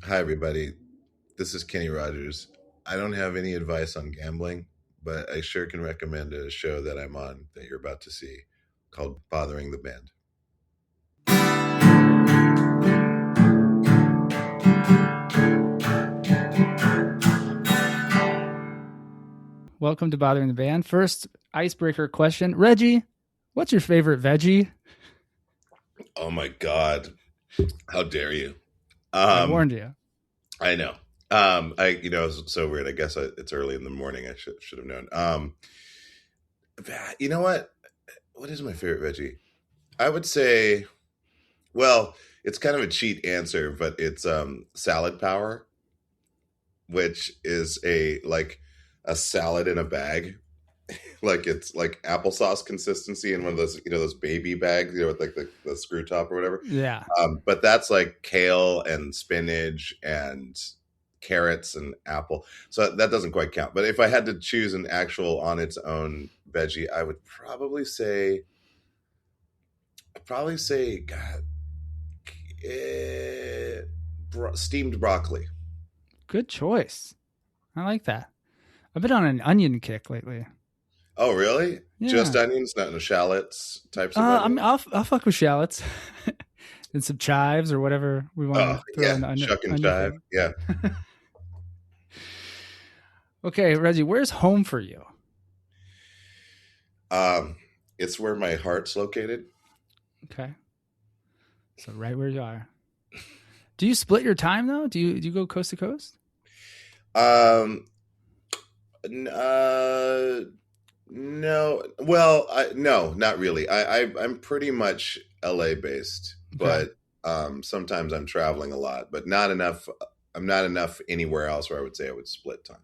Hi, everybody. This is Kenny Rogers. I don't have any advice on gambling, but I sure can recommend a show that I'm on that you're about to see called Bothering the Band. Welcome to Bothering the Band. First icebreaker question. Reggie, what's your favorite veggie? Oh my God. How dare you? I warned you. I know. It's so weird. I guess it's early in the morning. I should have known. You know what? What is my favorite veggie? I would say, well, it's kind of a cheat answer, but it's salad power, which is a salad in a bag. Like it's like applesauce consistency in one of those, those baby bags, with like the screw top or whatever. Yeah. But that's like kale and spinach and carrots and apple. So that doesn't quite count. But if I had to choose an actual on its own veggie, I would probably say, God, steamed broccoli. Good choice. I like that. I've been on an onion kick lately. Oh, really? Yeah. Just onions, not no shallots types of onions? I'll fuck with shallots and some chives or whatever we want to throw in the onion. Shuck and chive. Thing. Yeah. Okay, Reggie, where's home for you? It's where my heart's located. Okay. So right where you are. Do you split your time though? Do you go coast to coast? No. Well, no, not really. I'm pretty much LA based, but sometimes I'm traveling a lot, but not enough. I'm not enough anywhere else where I would say I would split time.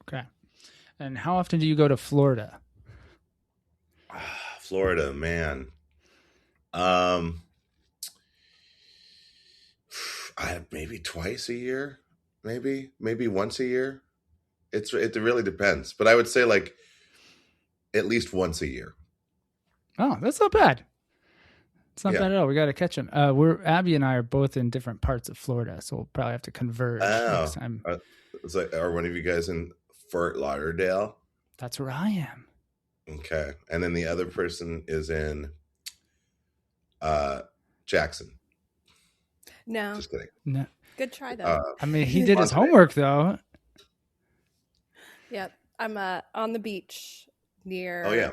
Okay. And how often do you go to Florida? Florida, man. Maybe twice a year, maybe once a year. It really depends, but I would say like at least once a year. Oh, that's not bad. It's not bad at all. We got to catch him. Abby and I are both in different parts of Florida, so we'll probably have to converge next time. It's like, are one of you guys in Fort Lauderdale? That's where I am. Okay, and then the other person is in Jackson. No, just kidding. No, good try though. I mean, he did his homework though. Yep, I'm on the beach near. Oh yeah,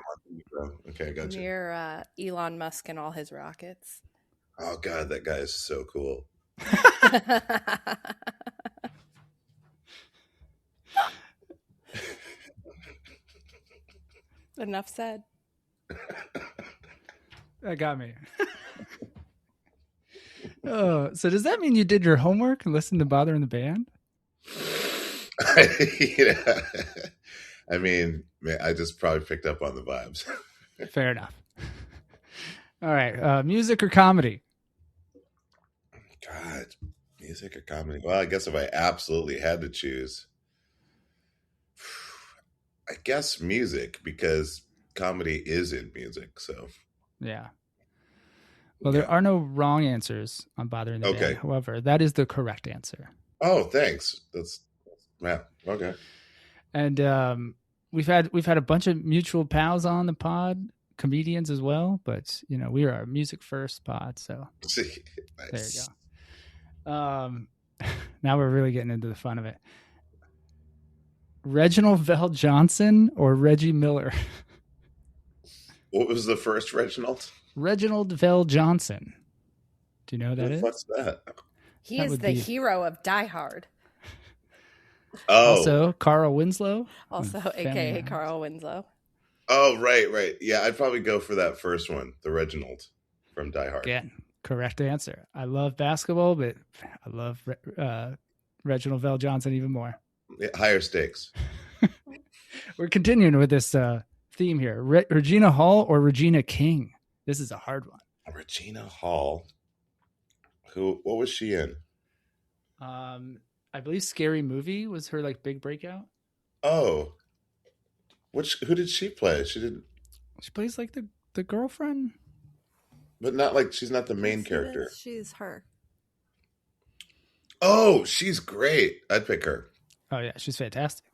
okay, gotcha. Near Elon Musk and all his rockets. Oh God, that guy is so cool. Enough said. That got me. Oh, so does that mean you did your homework and listened to Bothering the Band? Yeah. I mean, I just probably picked up on the vibes. Fair enough. All right. Music or comedy? God, music or comedy? Well, I guess if I absolutely had to choose, I guess music, because comedy is in music. So, yeah. Well, there are no wrong answers on Bothering the Band. However, that is the correct answer. Oh, thanks. Okay. And we've had a bunch of mutual pals on the pod, comedians as well. But we are a music first pod, so nice. There you go. Now we're really getting into the fun of it. Reginald Vell Johnson or Reggie Miller? What was the first Reginald? Reginald Vell Johnson. Do you know who that is? What's that? He is the hero of Die Hard. Oh. Also, Carl Winslow. Also, a.k.a. Carl Winslow. Oh, right. Yeah, I'd probably go for that first one, the Reginald from Die Hard. Again, correct answer. I love basketball, but I love Reginald Vell Johnson even more. Yeah, higher stakes. We're continuing with this theme here. Regina Hall or Regina King? This is a hard one. Regina Hall. What was she in? I believe Scary Movie was her big breakout. Oh. Who did she play? She plays the girlfriend. But not she's not the main character. She's her. Oh, she's great. I'd pick her. Oh yeah, she's fantastic.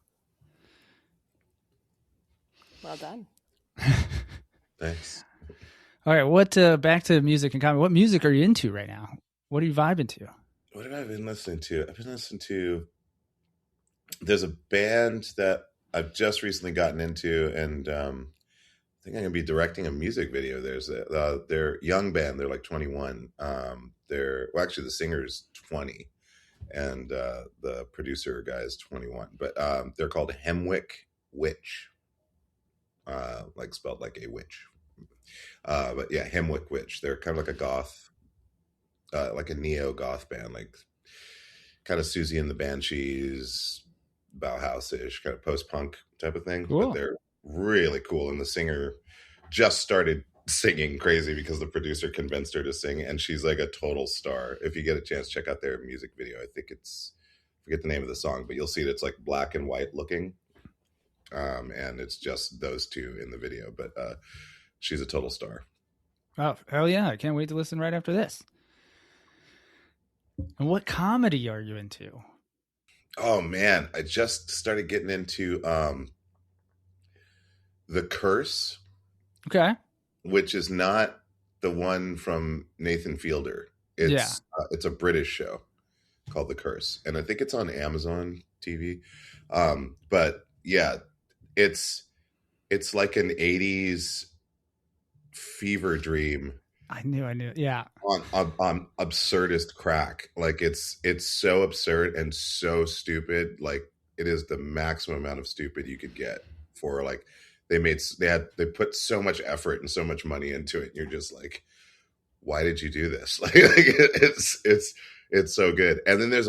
Well done. Thanks. All right, what back to music and comedy. What music are you into right now? What are you vibing to? What have I been listening to? I've been listening to. There's a band that I've just recently gotten into, and I think I'm gonna be directing a music video. They're a young band. They're like 21. Actually the singer's 20, and the producer guy is 21. But they're called Hemwick Witch, like spelled like a witch. But yeah, Hemwick Witch. They're kind of like a goth, like a neo goth band, like kind of Susie and the Banshees, Bauhaus-ish, kind of post-punk type of thing. Cool. But they're really cool. And the singer just started singing crazy because the producer convinced her to sing, and she's like a total star. If you get a chance, check out their music video. I think I forget the name of the song, but you'll see it. It's like black and white looking. And it's just those two in the video, but she's a total star. Oh, hell yeah. I can't wait to listen right after this. And what comedy are you into? Oh man, I just started getting into The Curse. Okay. Which is not the one from Nathan Fielder. It's a British show called The Curse, and I think it's on Amazon TV. But yeah, it's like an 80s fever dream. I knew. Yeah. On absurdist crack. Like it's so absurd and so stupid. Like it is the maximum amount of stupid you could get for like they put so much effort and so much money into it. And you're just like, why did you do this? Like it's so good. And then there's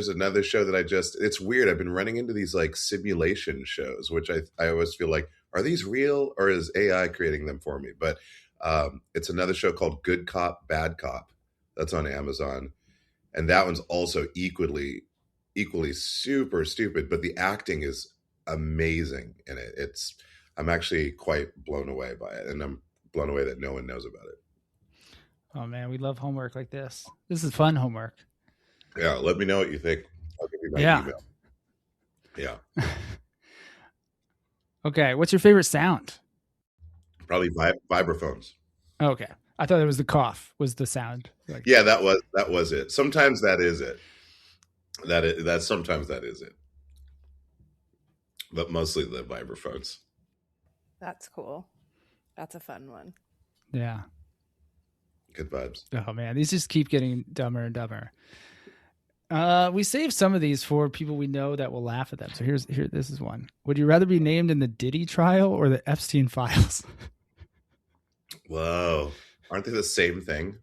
another show that it's weird. I've been running into these like simulation shows, which I always feel like, are these real or is AI creating them for me? But it's another show called Good Cop, Bad Cop. That's on Amazon. And that one's also equally super stupid, but the acting is amazing in it. I'm actually quite blown away by it, and I'm blown away that no one knows about it. Oh man, we love homework like this. This is fun homework. Yeah, let me know what you think. I'll give you my email. Yeah. Okay, what's your favorite sound? Probably vibraphones. Okay, I thought it was the cough was the sound. Like, yeah, that was it. Sometimes that is it. Sometimes that is it. But mostly the vibraphones. That's cool. That's a fun one. Yeah. Good vibes. Oh man, these just keep getting dumber and dumber. We saved some of these for people we know that will laugh at them. So this is one. Would you rather be named in the Diddy trial or the Epstein files? Whoa. Aren't they the same thing?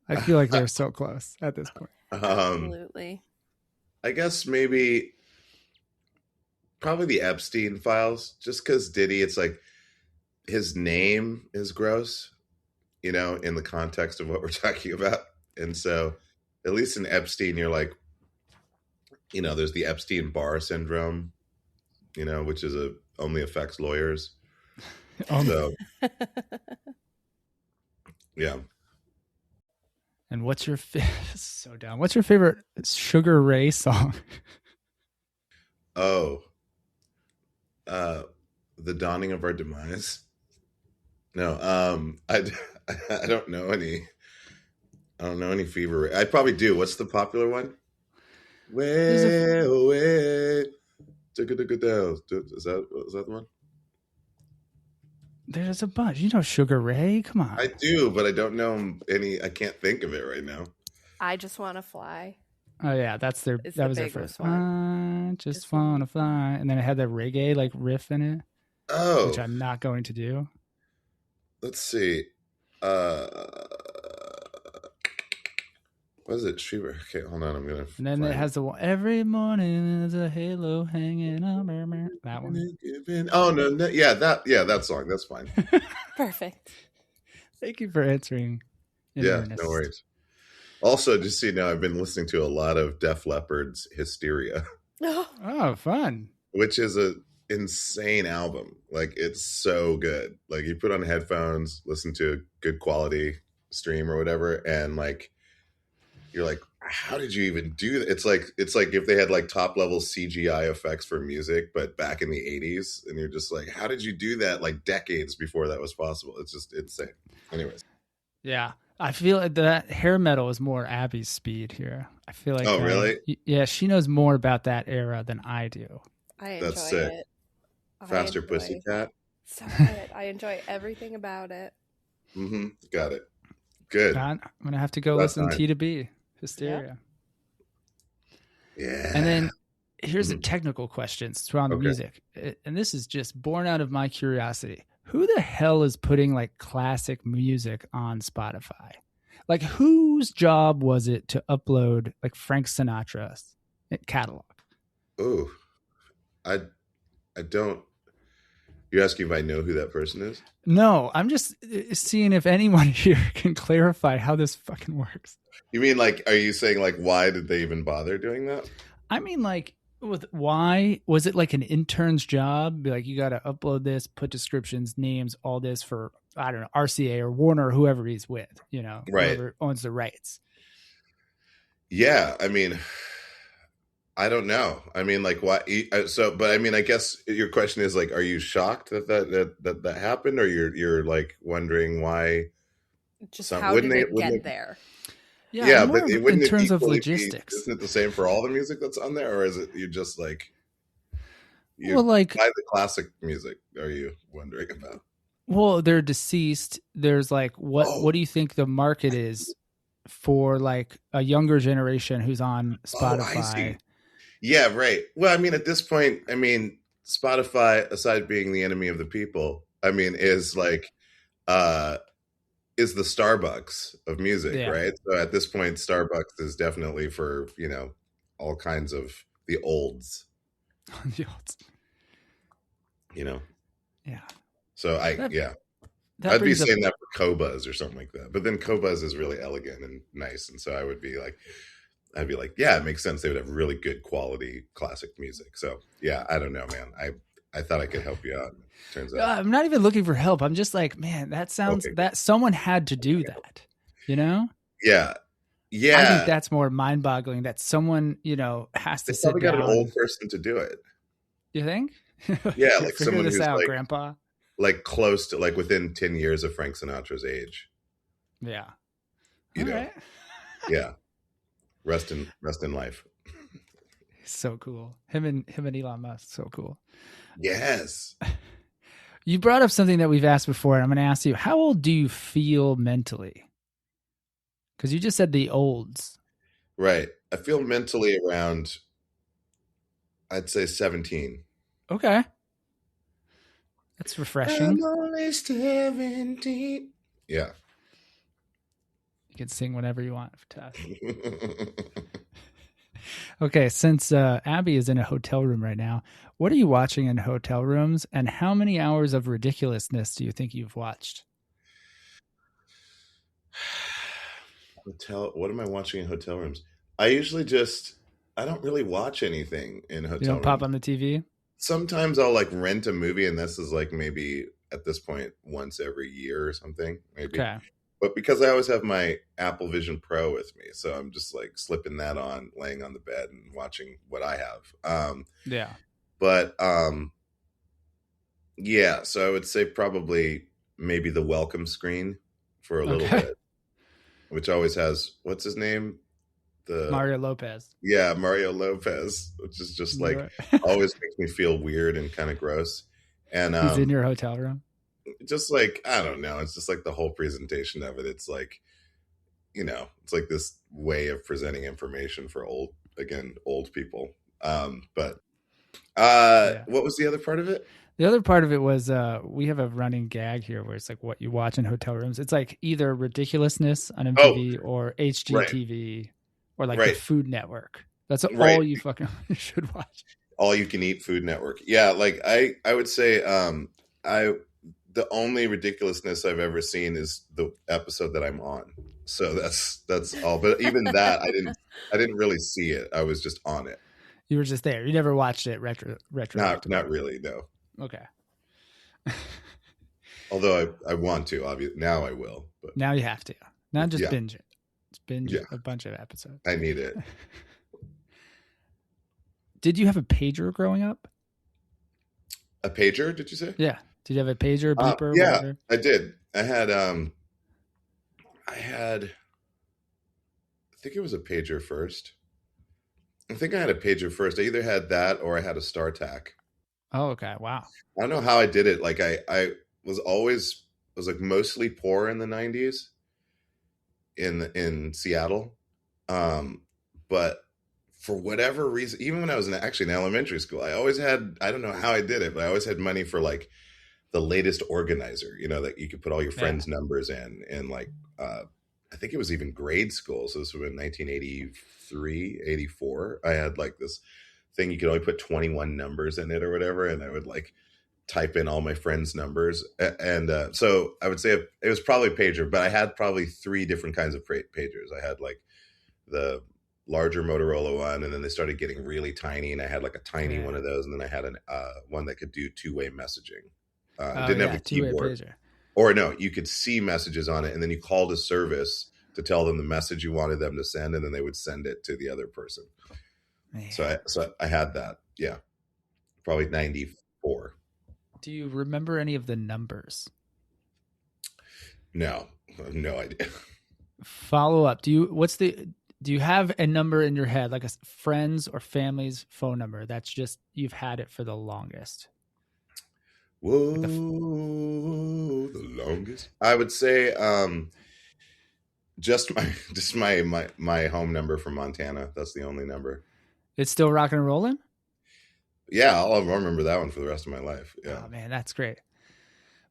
I feel like they're so close at this point. Absolutely. I guess probably the Epstein files, just because Diddy, it's like his name is gross, in the context of what we're talking about. And so at least in Epstein, you're like, there's the Epstein-Barr syndrome, which only affects lawyers. So, yeah. And what's your so down? What's your favorite Sugar Ray song? Oh, The Dawning of Our Demise. No, I don't know any. I don't know any Fever Ray. I probably do. What's the popular one? Way away. Is that the one? There's a bunch. Sugar Ray? Come on. I do, but I don't know any. I can't think of it right now. I Just Want to Fly. Oh yeah, that was their first one. I just want to fly, and then it had that reggae like riff in it. Oh, which I'm not going to do. Let's see. What is it? Shiver. Okay, hold on. I'm gonna. And then it has the one. Every morning there's a halo hanging on. That one. Oh no! Yeah, that song. That's fine. Perfect. Thank you for answering. Yeah, no worries. Also, just so you know, I've been listening to a lot of Def Leppard's Hysteria. Oh, fun! Which is an insane album. Like, it's so good. Like, you put on headphones, listen to a good quality stream or whatever, and like, you're like, how did you even do that? It's like if they had like top level CGI effects for music, but back in the 80s, and you're just like, how did you do that like decades before that was possible? It's just insane. Anyways. Yeah. I feel like that hair metal is more Abby's speed here. I feel like, Oh, really? Yeah, she knows more about that era than I do. I enjoy That's sick. it. Faster Pussycat. So good. I enjoy everything about it. Mm-hmm. Got it. Good. I'm going to have to go listen to T to B. Hysteria. Yeah. And then here's a technical question around the music. And this is just born out of my curiosity. Who the hell is putting like classic music on Spotify? Like, whose job was it to upload like Frank Sinatra's catalog? Oh, I don't. You're asking if I know who that person is? No, I'm just seeing if anyone here can clarify how this fucking works. You mean like, are you saying like, why did they even bother doing that? I mean, like, why was it like an intern's job? Be like, you got to upload this, put descriptions, names, all this for, I don't know, RCA or Warner or whoever he's with, you know, right, whoever owns the rights. Yeah, I mean, I don't know. I mean, like, why? So, but I mean, I guess your question is like, are you shocked that happened, or you're like wondering why? Just how did it get there? Yeah, but in terms of logistics, isn't it the same for all the music that's on there, or is it you just like like buy the classic music? Are you wondering about? Well, they're deceased. There's like what do you think the market is for like a younger generation who's on Spotify? I see. Yeah, right. Well, I mean, at this point, I mean, Spotify, aside being the enemy of the people, I mean, is like is the Starbucks of music, right? So at this point, Starbucks is definitely for, you know, all kinds of the olds. The olds. You know? Yeah. So I'd be saying that for Qobuz or something like that. But then Qobuz is really elegant and nice. And so I'd be like, yeah, it makes sense. They would have really good quality classic music. So yeah, I don't know, man. I thought I could help you out. Turns out I'm not even looking for help. I'm just like, man, that sounds that someone had to do that, you know? Yeah. Yeah. I think that's more mind boggling that someone, you know, has to sit down. Got an old person to do it. You think? Yeah. Like someone who's out, like, Grandpa. Like close to like within 10 years of Frank Sinatra's age. Yeah. You know? Right. Yeah. Rest in life. So cool. Him and Elon Musk, so cool. Yes. You brought up something that we've asked before, and I'm going to ask you, how old do you feel mentally? Because you just said the olds. Right. I feel mentally around, I'd say 17. Okay. That's refreshing. I'm only 17. Yeah. You can sing whenever you want. Okay, since Abby is in a hotel room right now, what are you watching in hotel rooms, and how many hours of ridiculousness do you think you've watched? What am I watching in hotel rooms? I don't really watch anything in hotel rooms. You don't pop on the TV? Sometimes I'll like rent a movie, and this is like maybe at this point once every year or something, maybe. Okay. But because I always have my Apple Vision Pro with me, so I'm just like slipping that on, laying on the bed and watching what I have. Yeah. But yeah, so I would say probably maybe the welcome screen for a little bit, which always has, what's his name? Mario Lopez. Yeah, Mario Lopez, which is just like always makes me feel weird and kind of gross. And he's in your hotel room? Just like, I don't know. It's just like the whole presentation of it. It's like, you know, it's like this way of presenting information for old people. But what was the other part of it? The other part of it was we have a running gag here where it's like what you watch in hotel rooms. It's like either ridiculousness on MTV or HGTV or like the Food Network. That's all you fucking should watch. All you can eat Food Network. Yeah, like I would say the only ridiculousness I've ever seen is the episode that I'm on. So that's all. But even that, I didn't really see it. I was just on it. You were just there. You never watched it retro. Not really. No. Okay. Although I want to, obviously now I will. But now you have to. Now just binge it. Just binge Yeah, a bunch of episodes. I need it. Did you have a pager growing up? A pager, did you say? Yeah. Did you have a pager, beeper, Yeah, whatever? I did. I think it was a pager first. I think I had a pager first. I either had that or I had a StarTAC. Oh, okay. Wow. I don't know how I did it. Like I was like mostly poor in the 90s in Seattle. But for whatever reason, even when I was actually in elementary school, I don't know how I did it, but I always had money for like the latest organizer, that you could put all your Yeah. friends' numbers in. And like, I think it was even grade school. So this was in 1983, 84. I had like this thing, you could only put 21 numbers in it or whatever. And I would like type in all my friends' numbers. And so I would say it was probably pager, but I had probably three different kinds of pagers. I had like the larger Motorola one, and then they started getting really tiny, and I had like a tiny one of those, and then I had an one that could do two-way messaging. Didn't have a two-way keyboard, pager. or no, you could see messages on it, and then you called a service to tell them the message you wanted them to send, and then they would send it to the other person. Man. So I had that. Yeah, probably 94. Do you remember any of the numbers? No idea. Follow up. Do you have a number in your head, like a friend's or family's phone number that's just you've had it for the longest? Whoa, the longest. I would say just my home number from Montana. That's the only number. It's still rocking and rolling? Yeah, I'll remember that one for the rest of my life. Yeah. Oh man, that's great.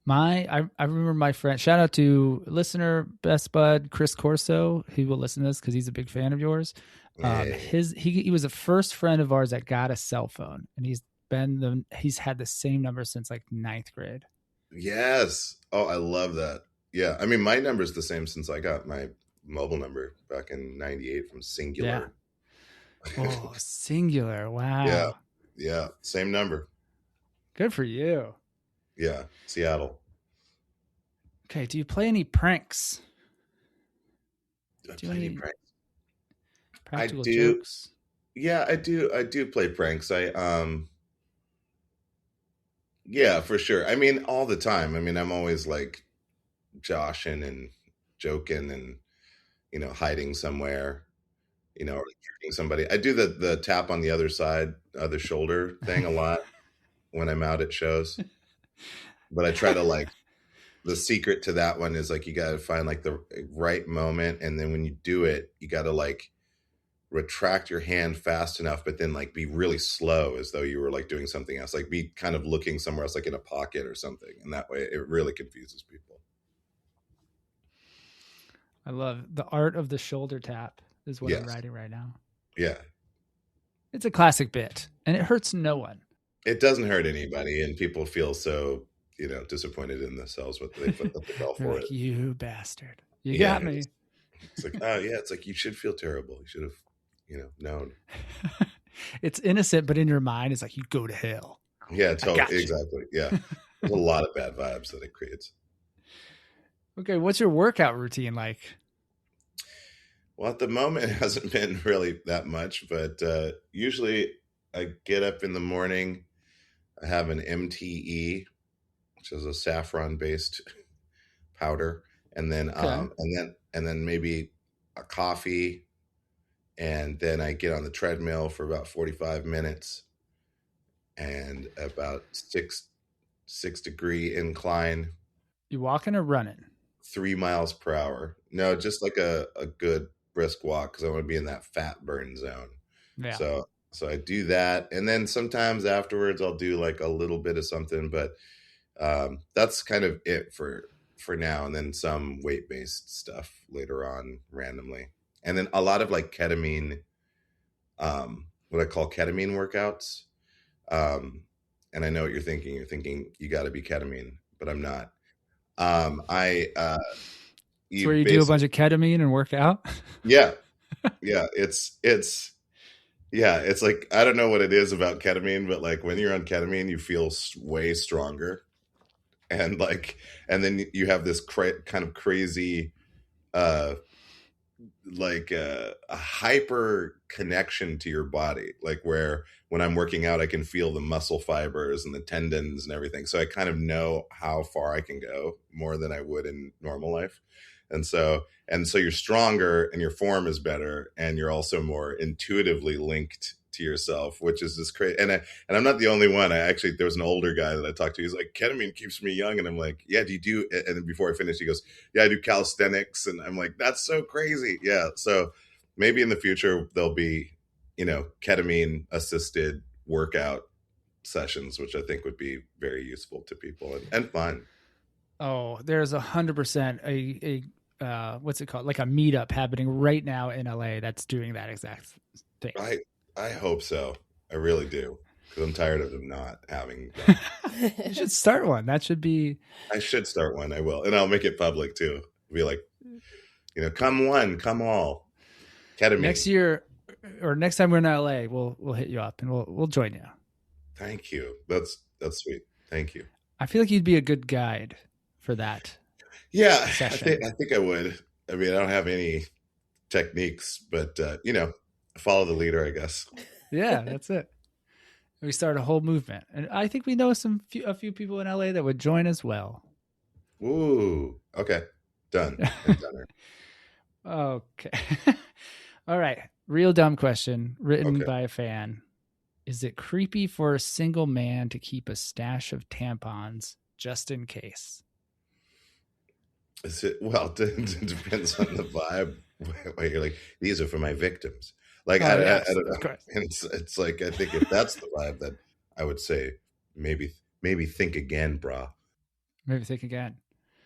I remember my friend, shout out to listener best bud Chris Corso. He will listen to this because he's a big fan of yours. He was the first friend of ours that got a cell phone, and he's had the same number since like 9th grade. Yes. Oh, I love that. Yeah. I mean, my number's the same since I got my mobile number back in 98 from Singular. Yeah. Oh, Singular. Wow. Yeah. Yeah. Same number. Good for you. Yeah. Seattle. Okay. Do you play any pranks? Do you any pranks? Practical I do. Jokes? Yeah, I do. I do play pranks. Yeah, for sure. I mean, all the time. I mean, I'm always like joshing and joking and, hiding somewhere, or tricking somebody. I do the tap on the other shoulder thing a lot when I'm out at shows. But I try to the secret to that one is like, you got to find like the right moment. And then when you do it, you got to like retract your hand fast enough, but then like be really slow as though you were like doing something else, like be kind of looking somewhere else, like in a pocket or something. And that way it really confuses people. I love the art of the shoulder tap is what I'm writing right now. Yeah. It's a classic bit and it hurts no one. It doesn't hurt anybody. And people feel so, disappointed in themselves when they put the bell for like, it. You bastard. You got me. It's like, oh yeah. It's like, you should feel terrible. You should have, known. It's innocent, but in your mind, it's like, you go to hell. Yeah, totally. Exactly. Yeah. There's a lot of bad vibes that it creates. Okay. What's your workout routine like? Well, at the moment, it hasn't been really that much, but usually I get up in the morning. I have an MTE, which is a saffron-based powder, and then and then maybe a coffee, and then I get on the treadmill for about 45 minutes, and about six degree incline. You walking or running? 3 miles per hour. No, just like a good brisk walk because I want to be in that fat burn zone. Yeah. So I do that, and then sometimes afterwards I'll do like a little bit of something, but that's kind of it for now. And then some weight based stuff later on randomly, and then a lot of like ketamine, what I call ketamine workouts. And I know what you're thinking. You're thinking you got to be ketamine, but I'm not. It's where you do a bunch of ketamine and work out. Yeah. It's like, I don't know what it is about ketamine, but like when you're on ketamine, you feel way stronger. And then you have this kind of crazy, like a hyper connection to your body, like where when I'm working out I can feel the muscle fibers and the tendons and everything, so I kind of know how far I can go more than I would in normal life. And so you're stronger and your form is better, and you're also more intuitively linked to yourself, which is just crazy. And I'm not the only one. I actually, there was an older guy that I talked to. He's like, ketamine keeps me young. And I'm like, yeah, do you do? And then before I finished, he goes, yeah, I do calisthenics. And I'm like, that's so crazy. Yeah. So maybe in the future there'll be, ketamine assisted workout sessions, which I think would be very useful to people and fun. Oh, there's 100% a what's it called? Like a meetup happening right now in LA that's doing that exact thing. I hope so. I really do. Because I'm tired of them not having them. You should start one. That should be. I should start one. I will. And I'll make it public too. Be like, come one, come all. Ketamine. Next year or next time we're in LA, we'll hit you up and we'll join you. Thank you. That's sweet. Thank you. I feel like you'd be a good guide for that. Yeah, I think I would. I mean, I don't have any techniques, but follow the leader, I guess. Yeah, that's it. We start a whole movement, and I think we know a few people in LA that would join as well. Ooh, okay, done. Okay, all right. Real dumb question written by a fan: is it creepy for a single man to keep a stash of tampons just in case? Is it? Well, it depends on the vibe. Where you're like, these are for my victims. Like, I don't know. And it's like, I think if that's the vibe, that I would say maybe think again, brah. Maybe think again.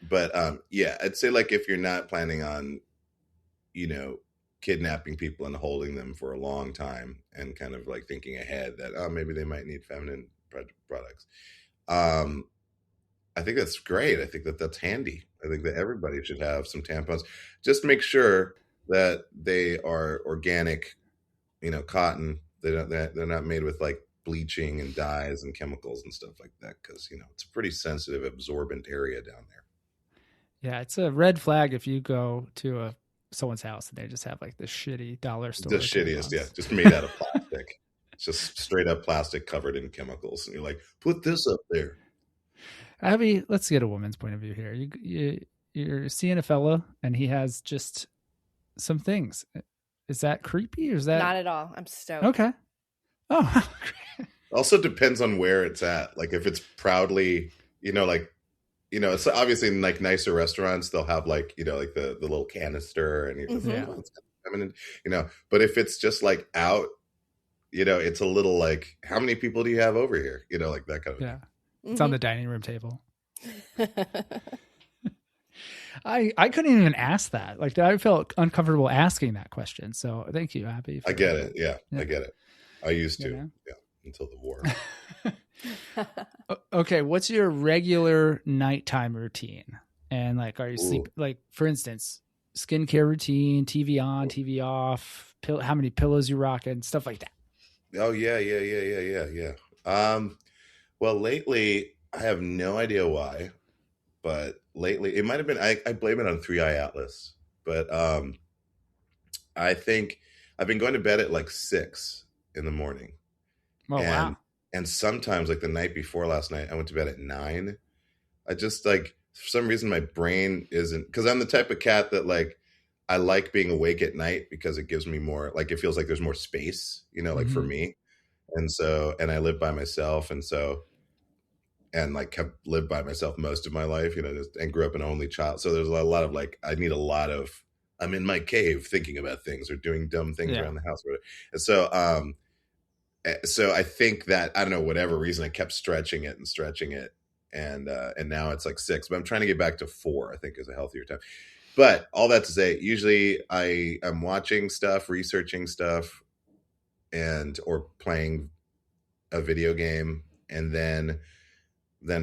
But yeah, I'd say like if you're not planning on, kidnapping people and holding them for a long time and kind of like thinking ahead that maybe they might need feminine products. I think that's great. I think that's handy. I think that everybody should have some tampons. Just make sure that they are organic, cotton. They're not made with like bleaching and dyes and chemicals and stuff like that, because it's a pretty sensitive, absorbent area down there. Yeah, it's a red flag if you go to someone's house and they just have like this shitty dollar store. The shittiest, yeah, just made out of plastic. It's just straight up plastic covered in chemicals, and you're like, put this up there. Abby, let's get a woman's point of view here. You're seeing a fella and he has just some things. Is that creepy or is that not at all? I'm stoked. Okay. Oh, also depends on where it's at. Like if it's proudly, it's obviously in like nicer restaurants, they'll have like, like the little canister and it's feminine, but if it's just like out, it's a little like, how many people do you have over here? Like that kind of thing. It's on the dining room table. I couldn't even ask that. Like I felt uncomfortable asking that question. So thank you, Abby. I get it. Yeah, I get it. I used to. Yeah, until the war. Okay, what's your regular nighttime routine? And like, are you sleep? Like, for instance, skincare routine, TV on, TV off, how many pillows you rocking, stuff like that. Oh yeah. Well, lately I have no idea why, but lately it might have been I blame it on 3i Atlas, but I think I've been going to bed at like 6 in the morning. Oh, wow. And sometimes like the night before last night, I went to bed at 9. I just like, for some reason my brain isn't, because I'm the type of cat that like, I like being awake at night because it gives me more, like it feels like there's more space, like for me. And so, and I live by myself. And like have lived by myself most of my life, and grew up an only child. So there's a lot of like, I'm in my cave thinking about things or doing dumb things around the house. And so I think that, I don't know, whatever reason, I kept stretching it. And now it's like 6, but I'm trying to get back to 4, I think is a healthier time. But all that to say, usually I'm watching stuff, researching stuff, or playing a video game. And then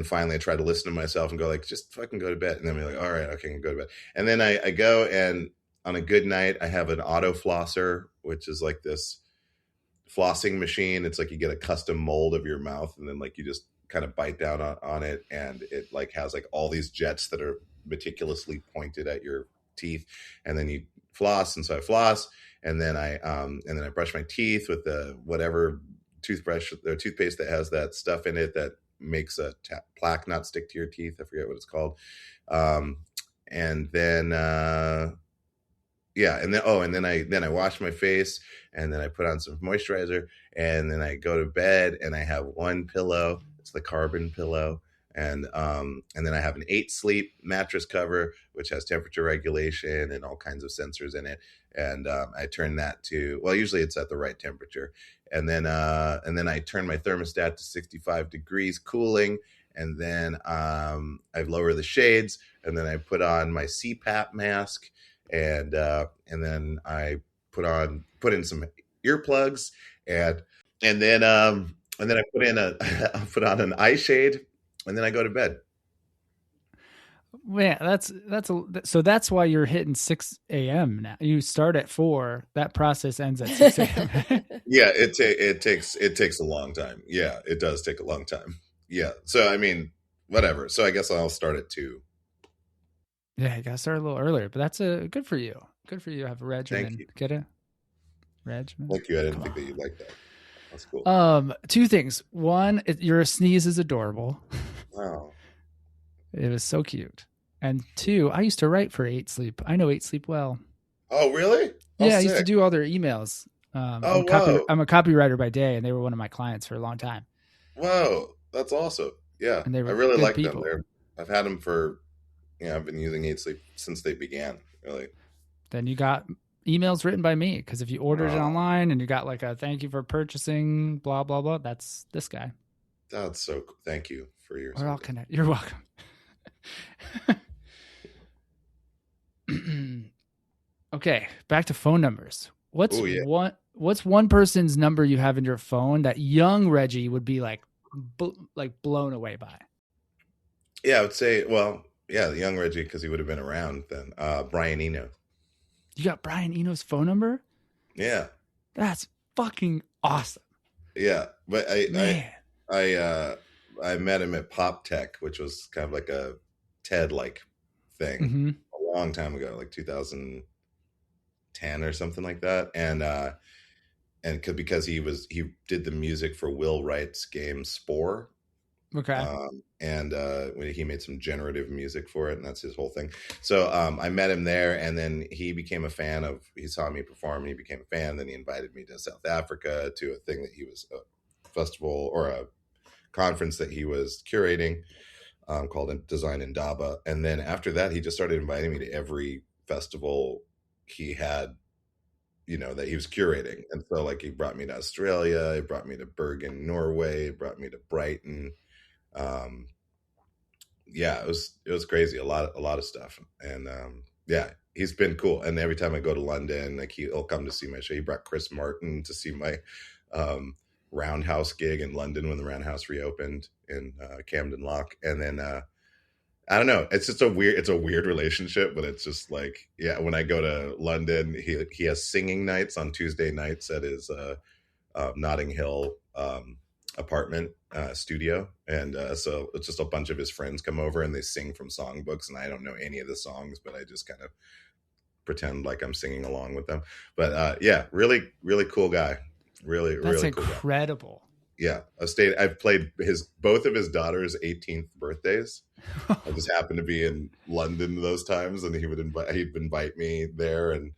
finally I try to listen to myself and go like, just fucking go to bed. And then I'm like, all right, okay, I can go to bed. And then I go, and on a good night, I have an auto flosser, which is like this flossing machine. It's like you get a custom mold of your mouth, and then like you just kind of bite down on it, and it like has like all these jets that are meticulously pointed at your teeth, and then you floss, and so I floss, and then I brush my teeth with the whatever toothbrush or toothpaste that has that stuff in it that makes a plaque not stick to your teeth. I forget what it's called. And then and then I wash my face, and then I put on some moisturizer, and then I go to bed, and I have one pillow. It's the carbon pillow. And then I have an 8 sleep mattress cover, which has temperature regulation and all kinds of sensors in it. And I turn that to, well, usually it's at the right temperature. And then I turn my thermostat to 65 degrees cooling. And then I lower the shades, and then I put on my CPAP mask, and then I put in some earplugs, and then I put on an eye shade, and then I go to bed. Man, that's why you're hitting 6 a.m. now. You start at 4. That process ends at 6 a.m. Yeah, it takes a long time. Yeah, it does take a long time. Yeah, so I mean, whatever. So I guess I'll start at 2. Yeah, you gotta start a little earlier, but that's good for you. Good for you to have a regimen. Thank you. Get a regimen. Thank you. I didn't think that you'd like that. That's cool. 2 things. One, your sneeze is adorable. Wow. It was so cute. And 2, I used to write for 8 Sleep. I know 8 Sleep well. Oh, really? Oh, yeah, I used to do all their emails. I'm a copywriter by day, and they were one of my clients for a long time. Whoa, that's awesome. Yeah, and they were I really like people. them. I've had them for, I've been using 8 Sleep since they began, really. Then you got emails written by me, because if you ordered it online and you got like a thank you for purchasing, blah, blah, blah, that's this guy. That's so cool. Thank you for your We're all connected. You're welcome. Okay, back to phone numbers. What's one person's number you have in your phone that young Reggie would be like blown away by? Yeah, I would say, well, yeah, the young Reggie, because he would have been around then. Brian Eno. You got Brian Eno's phone number? Yeah. That's fucking awesome. Yeah, but I met him at Pop Tech, which was kind of like a TED-like thing a long time ago, like 2010 or something like that. And because he did the music for Will Wright's game Spore. Okay. When he made some generative music for it, and that's his whole thing. So I met him there, and then he became a fan of, he saw me perform, and he became a fan. Then he invited me to South Africa to a thing that he was, a festival or a conference that he was curating, called Design Indaba. And then after that, he just started inviting me to every festival he had, that he was curating. And so like he brought me to Australia, he brought me to Bergen, Norway, he brought me to Brighton. It was crazy. A lot of stuff. And he's been cool. And every time I go to London, like he'll come to see my show. He brought Chris Martin to see my Roundhouse gig in London when the Roundhouse reopened in Camden Lock. And then I don't know, it's just a weird relationship, but it's just like, when I go to London, he has singing nights on Tuesday nights at his Notting Hill apartment studio, and so it's just a bunch of his friends come over and they sing from songbooks, and I don't know any of the songs, but I just kind of pretend like I'm singing along with them. But really, really cool guy. That's really incredible. Cool guy. Yeah, I've played both of his daughters' 18th birthdays. I just happened to be in London those times, and he'd invite me there, and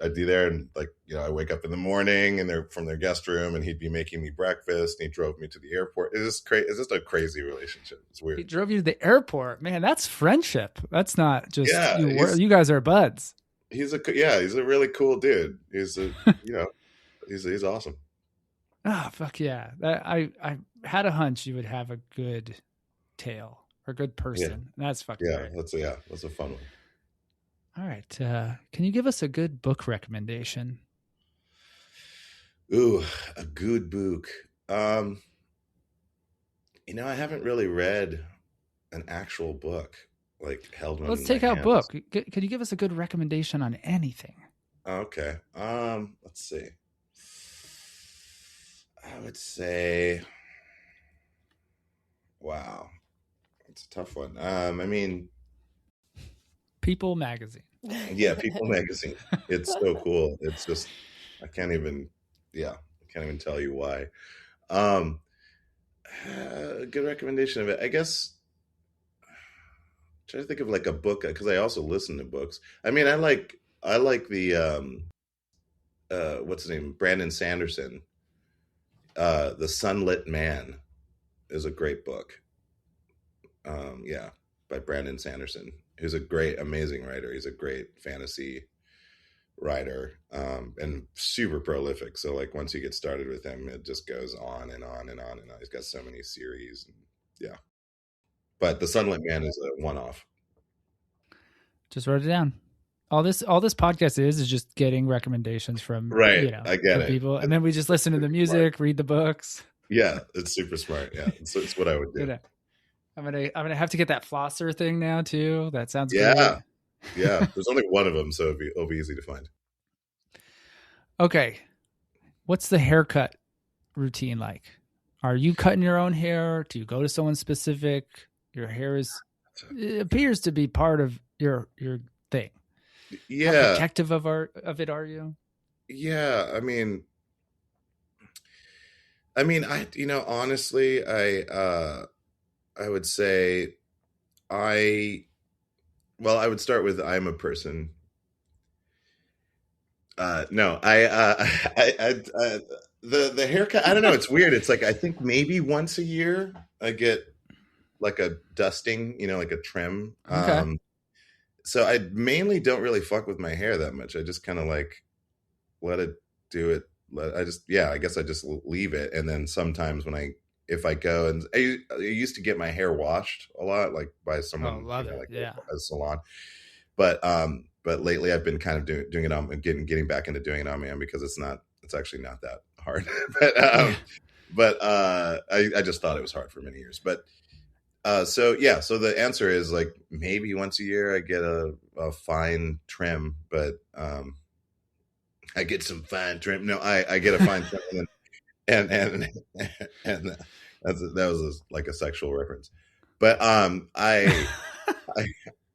I'd be there, and I wake up in the morning and they're from their guest room, and he'd be making me breakfast, and he drove me to the airport. It's just a crazy relationship. It's weird. He drove you to the airport, man. That's friendship. That's not just you guys are buds. He's a really cool dude. He's he's awesome. Oh, fuck yeah. I had a hunch you would have a good tale or good person. Yeah. That's fucking great. That's a fun one. All right. Can you give us a good book recommendation? Ooh, a good book. I haven't really read an actual book like held one. Let's take out book. Could you give us a good recommendation on anything? Okay. Let's see. I would say, wow, it's a tough one. People Magazine. Yeah, People Magazine. It's so cool. It's just I can't even tell you why. Um good recommendation of it. I guess trying to think of like a book because I also listen to books. I mean, I like the what's his name? Brandon Sanderson. The Sunlit Man is a great book. Yeah, by Brandon Sanderson, who's a great, amazing writer. He's a great fantasy writer, and super prolific. So like once you get started with him, it just goes on and on and on and on. He's got so many series. And, yeah, but the Sunlit Man is a one-off. Just wrote it down. All this podcast is just getting recommendations from Right, I get from it. people, and then we just listen to the music, read the books. Yeah, it's super smart. Yeah, it's what I would do. I'm gonna have to get that flosser thing now too. That sounds Yeah, great. yeah. There's only one of them, so it'll be easy to find. Okay, what's the haircut routine like? Are you cutting your own hair? Do you go to someone specific? Your hair it appears to be part of your thing. Yeah. How protective of it are you? Yeah, I mean, honestly, I would say I would start with I'm a person. No, the haircut. I don't know. It's weird. It's like I think maybe once a year I get like a dusting, like a trim. Okay. So I mainly don't really fuck with my hair that much. I just kind of like let it do it. I guess I just leave it. And then sometimes if I go and I used to get my hair washed a lot, like by someone, love it. like Yeah. a salon. But lately I've been kind of doing it on getting back into doing it on man because it's actually not that hard. but I just thought it was hard for many years. But so the answer is like maybe once a year I get a fine trim, but I get some fine trim. No, I get a fine trim, and that was like a sexual reference, but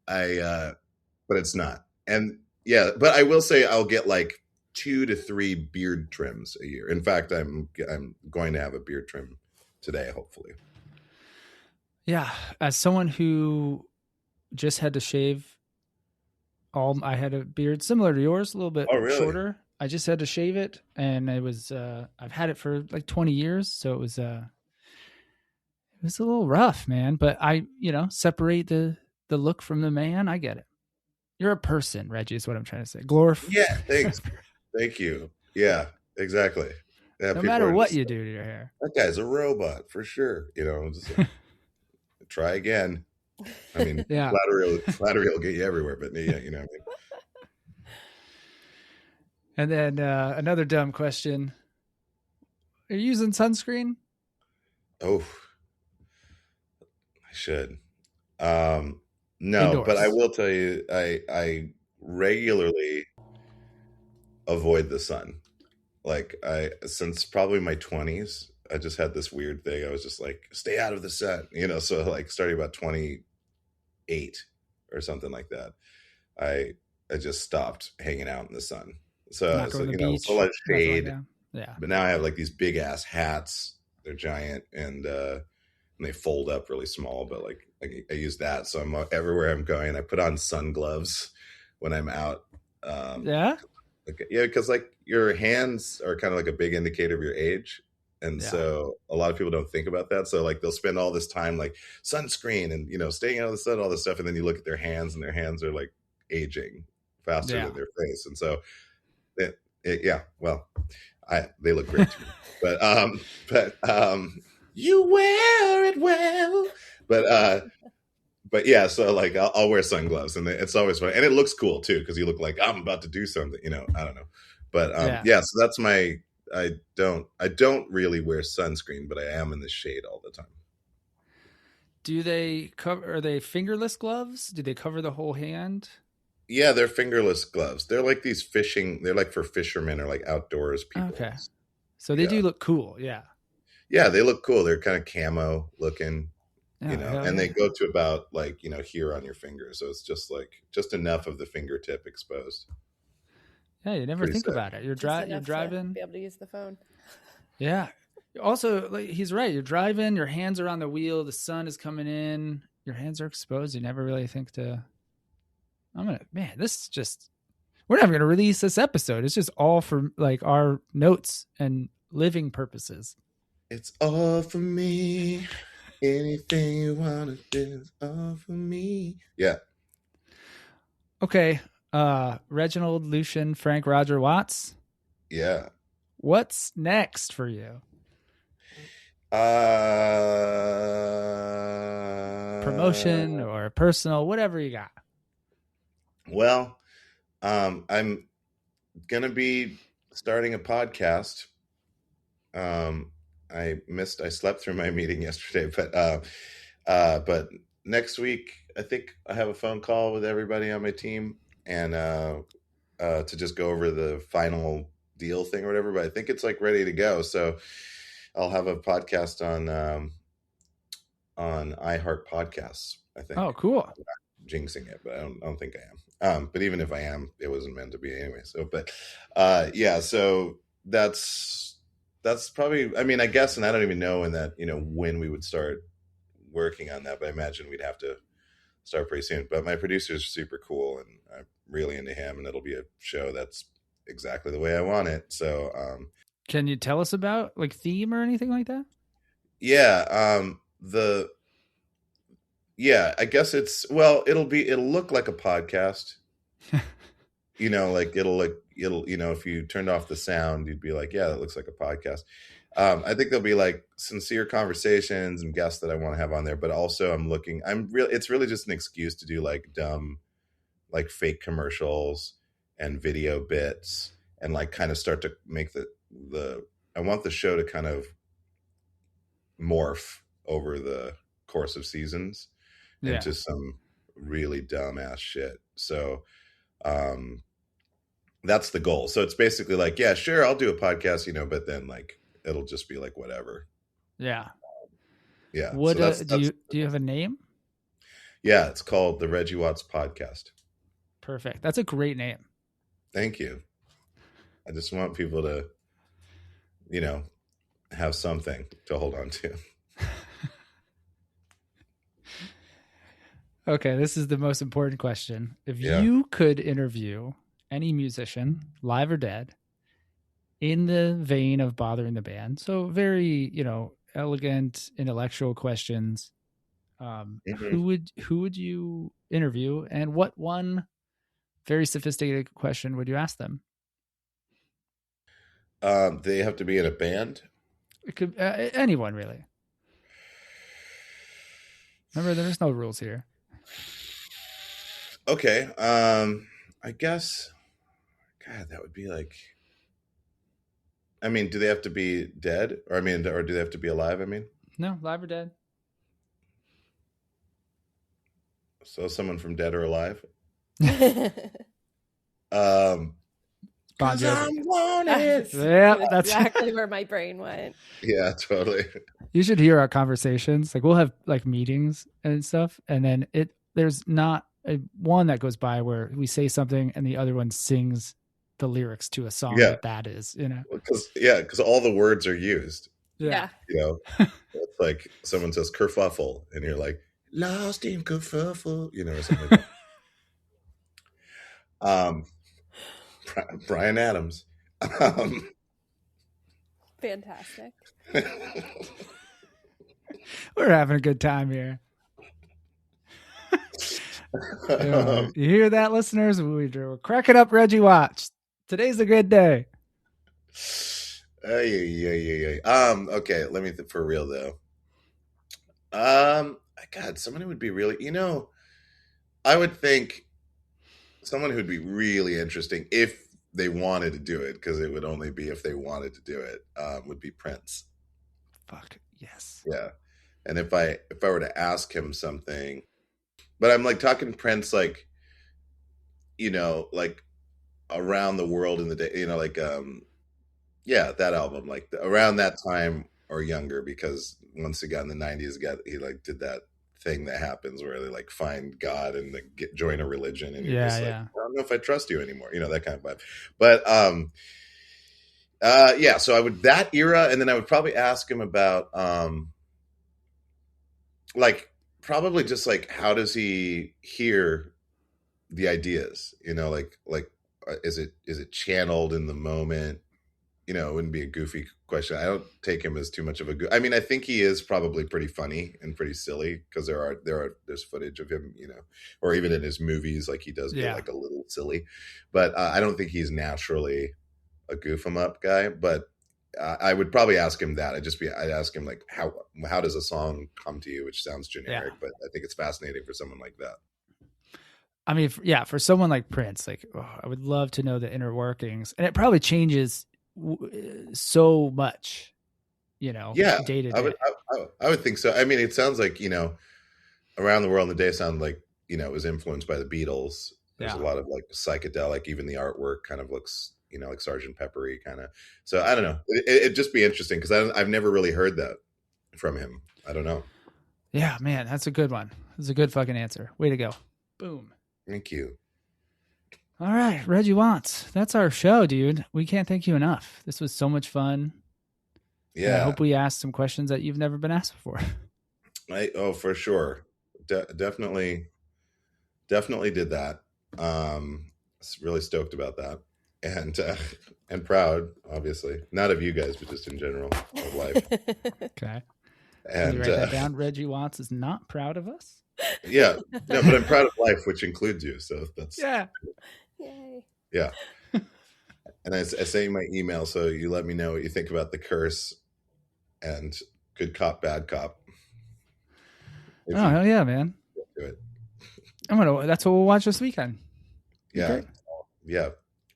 but it's not. And yeah, but I will say I'll get like 2 to 3 beard trims a year. In fact, I'm going to have a beard trim today, hopefully. Yeah, as someone who just had to shave I had a beard similar to yours, a little bit shorter. I just had to shave it, and it was I've had it for like 20 years, so it was a little rough, man. But I, separate the look from the man. I get it. You're a person, Reggie, is what I'm trying to say. Yeah, thanks. Thank you. Yeah, exactly. Yeah, no matter what you do to your hair, that guy's a robot for sure. Just try again. I mean, yeah. flattery will get you everywhere, but yeah, you know what I mean. And then another dumb question: are you using sunscreen? Oh, I should. No, Indoors. But I will tell you, I regularly avoid the sun. Like since probably my 20s, I just had this weird thing. I was just like, stay out of the sun, so like starting about 28 or something like that, I just stopped hanging out in the sun. So Not going to the beach, so much shade. Like yeah. But now I have like these big ass hats. They're giant and they fold up really small, but like I use that. So I'm everywhere I'm going. I put on sun gloves when I'm out. Yeah. Yeah, because like your hands are kind of like a big indicator of your age. And so a lot of people don't think about that. So like they'll spend all this time like sunscreen and, staying out of the sun, all this stuff. And then you look at their hands and their hands are like aging faster than their face. And so, they look great to me. But you wear it well. But yeah, so like I'll wear sunglasses and it's always fun. And it looks cool too, because you look like I'm about to do something, I don't know. But so that's I don't really wear sunscreen, but I am in the shade all the time. Do they are they fingerless gloves? Do they cover the whole hand? Yeah, they're fingerless gloves. They're like these they're like for fishermen or like outdoors people. Okay. So they do look cool. Yeah. Yeah, they look cool. They're kind of camo looking. Yeah, hell and yeah. they go to about like, here on your finger. So it's just enough of the fingertip exposed. Yeah, you never Pretty think sick. about it. You're Just you're enough to driving. be able to use the phone. Yeah. Also, like, he's right. You're driving, your hands are on the wheel, the sun is coming in, your hands are exposed. You never really think to man, this is just we're never gonna release this episode. It's just all for like our notes and living purposes. It's all for me. Anything you want to do is all for me. Yeah. Okay. Reginald, Lucian, Frank, Roger, Watts. Yeah. What's next for you? Promotion or personal, whatever you got. Well, I'm gonna be starting a podcast. I slept through my meeting yesterday, but next week I think I have a phone call with everybody on my team, and to just go over the final deal thing or whatever. But I think it's like ready to go. So I'll have a podcast on iHeart Podcasts, I think. Oh, cool. I'm not jinxing it, but I don't think I am. But even if I am, it wasn't meant to be anyway. So, but yeah, so that's probably, I mean, I guess, and I don't even know when we would start working on that, but I imagine we'd have to start pretty soon. But my producer's super cool, and I'm really into him, and it'll be a show that's exactly the way I want it. So, can you tell us about like theme or anything like that? yeah, I guess it'll look like a podcast. Like if you turned off the sound, you'd be like, yeah, that looks like a podcast. I think there'll be like sincere conversations and guests that I want to have on there, but also it's really just an excuse to do like dumb, like fake commercials and video bits, and like kind of start to make I want the show to kind of morph over the course of seasons into some really dumb ass shit. So, that's the goal. So it's basically like, yeah, sure, I'll do a podcast, but then like it'll just be like whatever. Yeah. Yeah. What So do you have a name? Yeah, it's called the Reggie Watts Podcast. Perfect. That's a great name. Thank you. I just want people to, have something to hold on to. Okay, this is the most important question. If you could interview any musician, live or dead, in the vein of Bothering the Band, so very, elegant, intellectual questions, who would you interview, and what one very sophisticated question would you ask them? They have to be in a band? It could anyone, really. Remember, there's no rules here. Okay. I guess, God, that would be like, I mean, do they have to be dead? Or do they have to be alive? I mean, no, live or dead. So someone from Dead or Alive. Bon Jovi. I'm wanted. Yeah, that's exactly where my brain went. Yeah, totally. You should hear our conversations. Like, we'll have like meetings and stuff, and then there's not one that goes by where we say something and the other one sings the lyrics to a song that is, because all the words are used. Yeah. It's like someone says kerfuffle and you're like, lost in kerfuffle, or something like that. Bryan Adams. Fantastic. We're having a good time here. You hear that, listeners? We're cracking up Reggie Watts. Today's a good day. Okay, let me for real though. God, someone who would be really, I would think someone who would be really interesting if they wanted to do it, because it would only be if they wanted to do it, would be Prince. Fuck yes. Yeah. And if I were to ask him something, but I'm like talking Prince, like, like Around the World in the Day, like, that album, like around that time or younger, because once he got in the 90s, he like did that thing that happens where they like find God and like join a religion, and you're just like, I don't know if I trust you anymore, that kind of vibe. But yeah, so I would, that era, and then I would probably ask him about like probably just like how does he hear the ideas, like is it channeled in the moment? It wouldn't be a goofy question. I don't take him as too much of a I mean, I think he is probably pretty funny and pretty silly, because there's footage of him, or even in his movies, like he does get like a little silly, but I don't think he's naturally a goof 'em up guy. But I would probably ask him that. I'd ask him like, how does a song come to you, which sounds generic, but I think it's fascinating for someone like that. I mean, for someone like Prince, like, I would love to know the inner workings, and it probably changes so much, day to day. I would think so. I mean, it sounds like, Around the World in a Day sounded like, it was influenced by the Beatles. There's a lot of like psychedelic, even the artwork kind of looks, like Sgt. Peppery kind of. So I don't know. It'd just be interesting, because I've never really heard that from him. I don't know. Yeah, man, that's a good one. That's a good fucking answer. Way to go. Boom. Thank you. All right, Reggie Watts. That's our show, dude. We can't thank you enough. This was so much fun. Yeah. And I hope we asked some questions that you've never been asked before. For sure. Definitely did that. Really stoked about that. And proud, obviously. Not of you guys, but just in general of life. Okay. And can you write that down? Reggie Watts is not proud of us? Yeah. No, but I'm proud of life, which includes you. So that's... Yeah. Yay. Yeah. And I sent you my email, so you let me know what you think about The Curse and Good Cop, Bad Cop. Hell yeah, man. Do it. That's what we'll watch this weekend. Yeah. Okay. Yeah.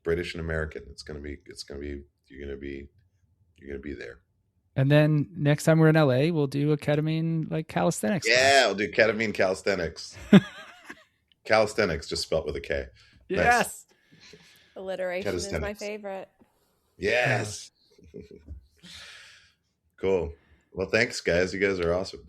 British and American. You're gonna be there. And then next time we're in LA, we'll do a ketamine like calisthenics. Yeah, we'll do ketamine calisthenics. Calisthenics, just spelled with a K. Yes. Nice. Alliteration is my favorite. Yes. Cool. Well, thanks, guys. You guys are awesome.